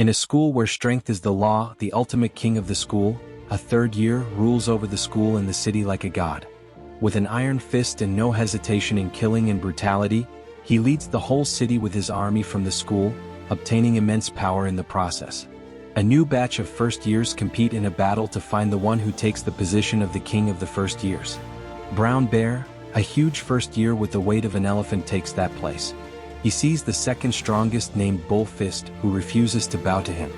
In a school where strength is the law, the ultimate king of the school, a third year, rules over the school and the city like a god. With an iron fist and no hesitation in killing and brutality, he leads the whole city with his army from the school, obtaining immense power in the process. A new batch of first years compete in a battle to find the one who takes the position of the king of the first years. Brown Bear, a huge first year with the weight of an elephant, takes that place. He sees the second strongest named Bullfist, who refuses to bow to him.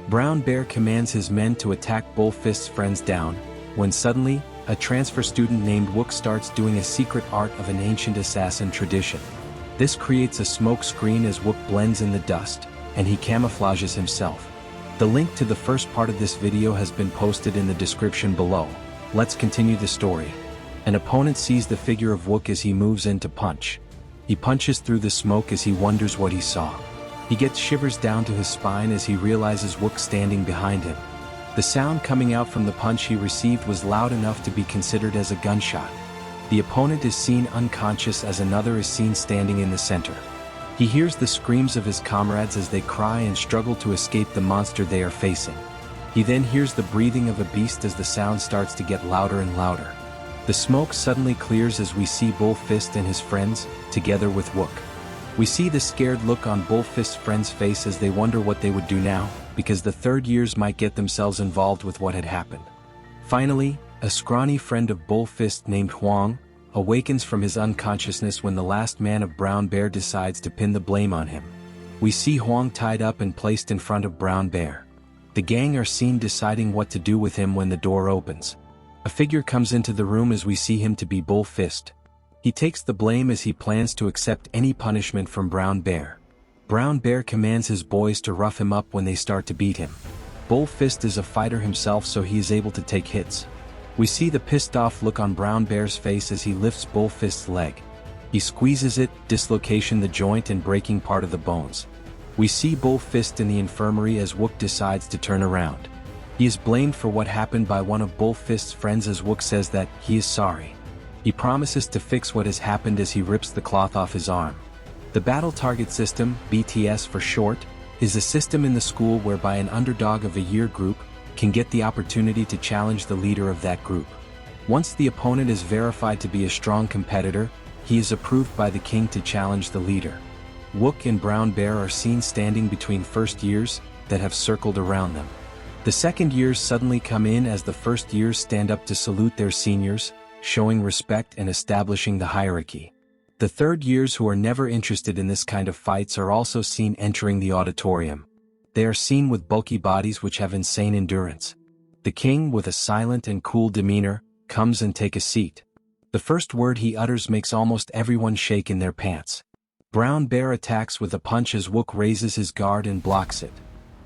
Brown Bear commands his men to attack Bullfist's friends Daum, when suddenly, a transfer student named Wook starts doing a secret art of an ancient assassin tradition. This creates a smoke screen as Wook blends in the dust, and he camouflages himself. The link to the first part of this video has been posted in the description below. Let's continue the story. An opponent sees the figure of Wook as he moves in to punch. He punches through the smoke as he wonders what he saw. He gets shivers down to his spine as he realizes Wook standing behind him. The sound coming out from the punch he received was loud enough to be considered as a gunshot. The opponent is seen unconscious as another is seen standing in the center. He hears the screams of his comrades as they cry and struggle to escape the monster they are facing. He then hears the breathing of a beast as the sound starts to get louder and louder. The smoke suddenly clears as we see Bullfist and his friends, together with Wook. We see the scared look on Bullfist's friends' face as they wonder what they would do now, because the third years might get themselves involved with what had happened. Finally, a scrawny friend of Bullfist named Hwang awakens from his unconsciousness when the last man of Brown Bear decides to pin the blame on him. We see Hwang tied up and placed in front of Brown Bear. The gang are seen deciding what to do with him when the door opens. A figure comes into the room as we see him to be Bullfist. He takes the blame as he plans to accept any punishment from Brown Bear. Brown Bear commands his boys to rough him up when they start to beat him. Bullfist is a fighter himself, so he is able to take hits. We see the pissed off look on Brown Bear's face as he lifts Bullfist's leg. He squeezes it, dislocating the joint and breaking part of the bones. We see Bullfist in the infirmary as Wook decides to turn around. He is blamed for what happened by one of Bullfist's friends as Wook says that he is sorry. He promises to fix what has happened as he rips the cloth off his arm. The Battle Target System, BTS for short, is a system in the school whereby an underdog of a year group can get the opportunity to challenge the leader of that group. Once the opponent is verified to be a strong competitor, he is approved by the king to challenge the leader. Wook and Brown Bear are seen standing between first years that have circled around them. The second years suddenly come in as the first years stand up to salute their seniors, showing respect and establishing the hierarchy. The third years, who are never interested in this kind of fights, are also seen entering the auditorium. They are seen with bulky bodies which have insane endurance. The king, with a silent and cool demeanor, comes and takes a seat. The first word he utters makes almost everyone shake in their pants. Brown Bear attacks with a punch as Wook raises his guard and blocks it.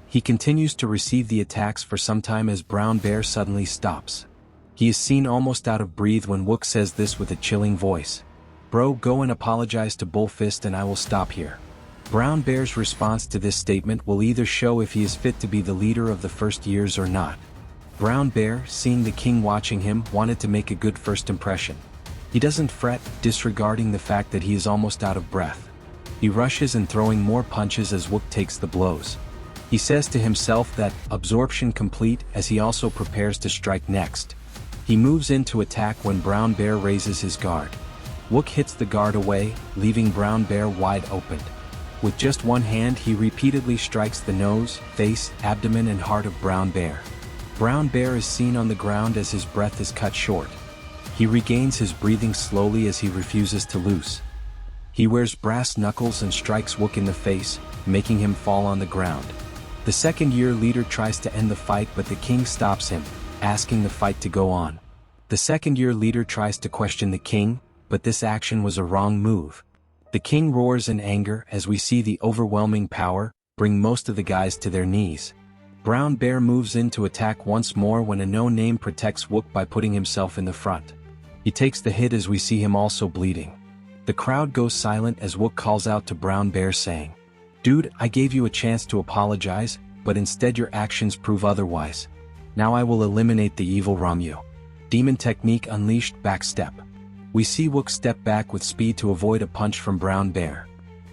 He continues to receive the attacks for some time as Brown Bear suddenly stops. He is seen almost out of breath when Wook says this with a chilling voice. "Bro, go and apologize to Bullfist and I will stop here." Brown Bear's response to this statement will either show if he is fit to be the leader of the first years or not. Brown Bear, seeing the king watching him, wanted to make a good first impression. He doesn't fret, disregarding the fact that he is almost out of breath. He rushes and throwing more punches as Wook takes the blows. He says to himself that absorption complete as he also prepares to strike next. He moves in to attack when Brown Bear raises his guard. Wook hits the guard away, leaving Brown Bear wide open. With just one hand he repeatedly strikes the nose, face, abdomen and heart of Brown Bear. Brown Bear is seen on the ground as his breath is cut short. He regains his breathing slowly as he refuses to loose. He wears brass knuckles and strikes Wook in the face, making him fall on the ground. The second year leader tries to end the fight, but the king stops him, asking the fight to go on. The second year leader tries to question the king, but this action was a wrong move. The king roars in anger as we see the overwhelming power bring most of the guys to their knees. Brown Bear moves in to attack once more when a no-name protects Wook by putting himself in the front. He takes the hit as we see him also bleeding. The crowd goes silent as Wook calls out to Brown Bear saying, "Dude, I gave you a chance to apologize, but instead your actions prove otherwise. Now I will eliminate the evil Ramyu." Demon technique unleashed, backstep. We see Wook step back with speed to avoid a punch from Brown Bear.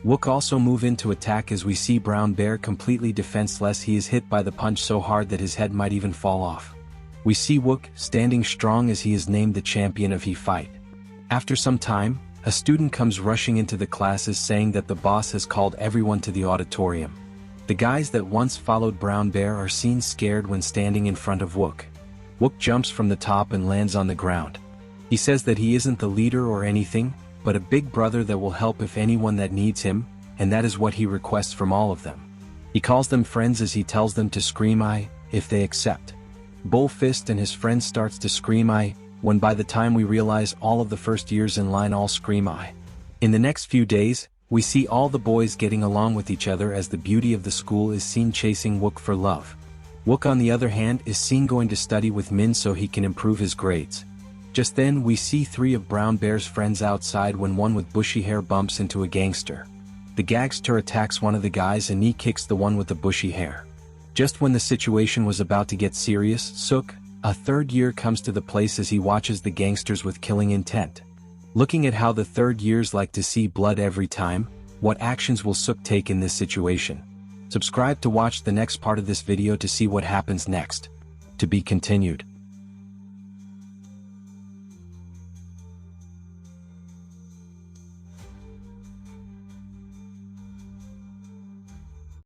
Wook also move in to attack as we see Brown Bear completely defenseless. He is hit by the punch so hard that his head might even fall off. We see Wook standing strong as he is named the champion of He Fight. After some time, a student comes rushing into the classes saying that the boss has called everyone to the auditorium. The guys that once followed Brown Bear are seen scared when standing in front of Wook. Wook jumps from the top and lands on the ground. He says that he isn't the leader or anything, but a big brother that will help if anyone that needs him, and that is what he requests from all of them. He calls them friends as he tells them to scream "I" if they accept. Bullfist and his friends starts to scream "I," when by the time we realize all of the first years in line all scream "I." In the next few days, we see all the boys getting along with each other as the beauty of the school is seen chasing Wook for love. Wook on the other hand is seen going to study with Min so he can improve his grades. Just then we see 3 of Brown Bear's friends outside when one with bushy hair bumps into a gangster. The gangster attacks one of the guys and knee kicks the one with the bushy hair. Just when the situation was about to get serious, Seok, a third year, comes to the place as he watches the gangsters with killing intent. Looking at how the third years like to see blood every time, what actions will Seok take in this situation? Subscribe to watch the next part of this video to see what happens next. To be continued.